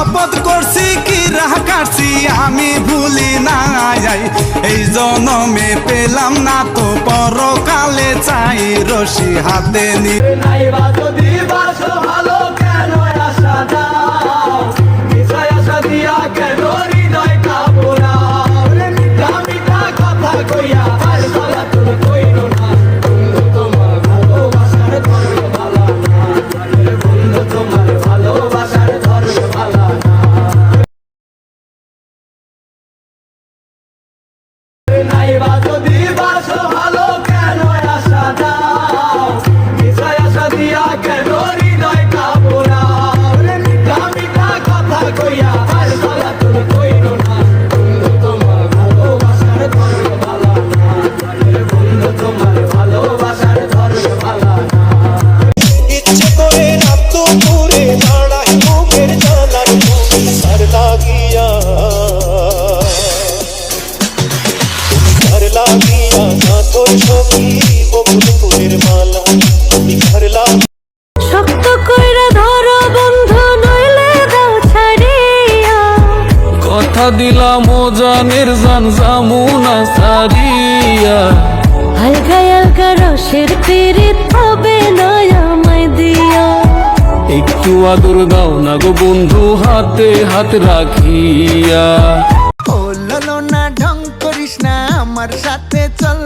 শপথ করছি কি রাহ কাটছি আমি ভুলি নাই, এই জনমে পেলাম না তো পরকালে চাই রশি হাতে নি। ভালো কেন আশা দাও, আশা দিয়া কেন হৃদয় কাপড়া, মিঠা কথা কইয়া আর গলা তোর কইল না, তোমার ভালোবাসার ধর্ম ভালা না, বন্ধু তোমার ভালোবাসার ধর্ম ভালা না। নাইবা যদি বাসো ভালো কেন আশা দাও, আশা দিয়া কেন হৃদয় কাপড়া, মিঠা কথা কইয়া আর গলা তোর কইল না, বন্ধু তোমার ভালোবাসার ধর্ম ভালা না, বন্ধু তোমার ভালোবাসার ধর্ম ভালা না। ইচ্ছে করে রাত দুপুরে দাঁড়াই মুখের জানার তার লাগিয়া, তার লাগিয়া না তোর ছবি বকুল ফুলের মালা, ঘর লাগিয়া শক্ত কইরা ধরো বন্ধু নইলে দাও ছাড়িয়া, কথা দিলাম ও জানের জান জামুনা সারিয়া, আলগা আলগা রসের পিরিত হবে না আমায় দিয়া, একটু আদর দাও না গো বন্ধু হাতে হাত রাখিয়া। ও ললো না ঢং করিস না আমার সাথে চল,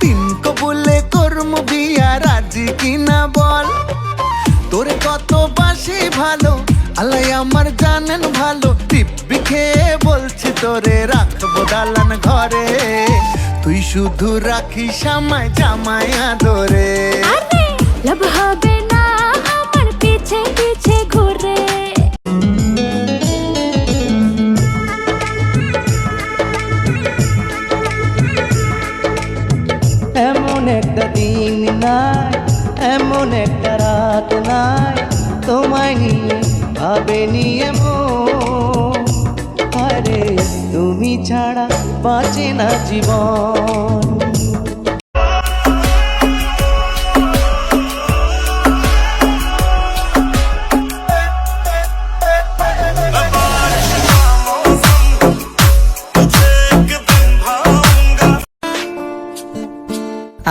তিন কবুলে করম বিয়া রাজি কিনা বল, তোরে কত বাসি ভালো আল্লাহ আমার জানেন ভালো, টিপি খেয়ে বলছি তোরে রাখবো দালান ঘরে, তুই শুধু রাখিস আমায় জামাই আদরে। লাভ হবে না আমার পিছে পিছে ঘুরে, এমন একটা দিন নাই, এমন একটা রাত নাই, তোমায় নিয়ে ভাবে নিয়ে মন, আরে তুমি ছাড়া বাঁচে না জীবন।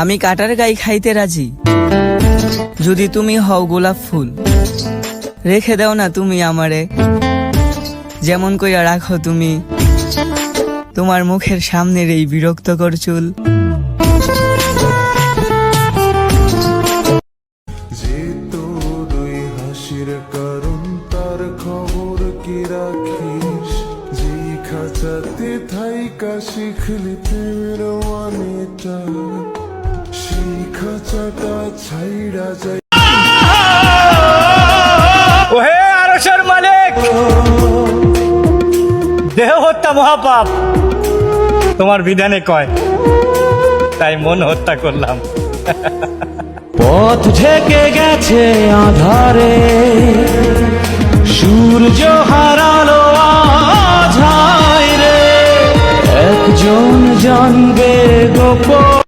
আমি কাটার গায়ে খাইতে রাজি, যদি তুমি হও গোলাপ ফুল, রেখে দাও না তুমি আমারে, যেমন কইরা রাখো তুমি তোমার মুখের সামনের এই বিরক্তকর চুল। যে তোর ওই হাসির কারণ তার খবর কি রাখিস, যে খাঁচাতে থাইকা শিখলি প্রেমের মানেটা, সেই খাঁচাটা ছাইড়া যায়। ওহে আরশের মালিক, দেহ হত্যা মহাপাপ, তোমার বিধানে কয়, তাই মন হত্যা করলাম। পথ ঢেকে গেছে আধারে, সূর্য হারালো আজ হায় রে, একজন জানবে গোপন।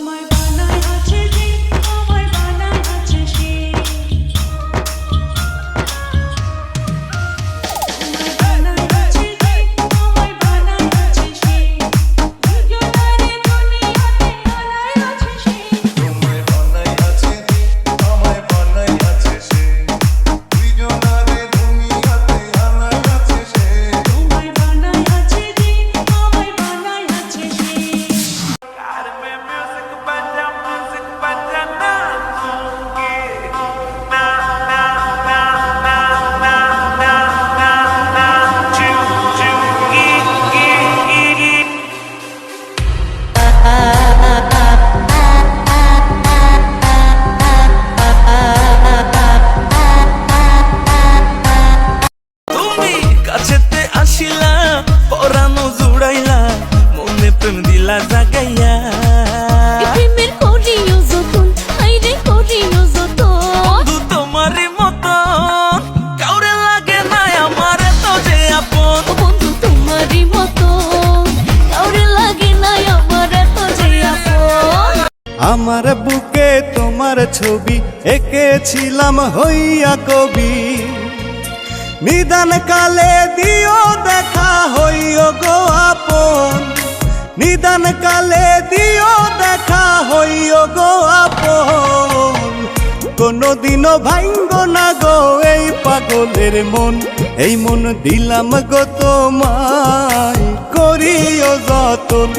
আমার বুকে তোমার ছবি এঁকেছিলাম হইয়া কবি, নিদান কালে দিও দেখা হইও গো আপন, নিদান কালে দিও দেখা হইও গো আপন। কোনদিনও ভাঙ্গ না গো এই পাগলের মন, এই মন দিলাম গো তোমায় করিও যতন।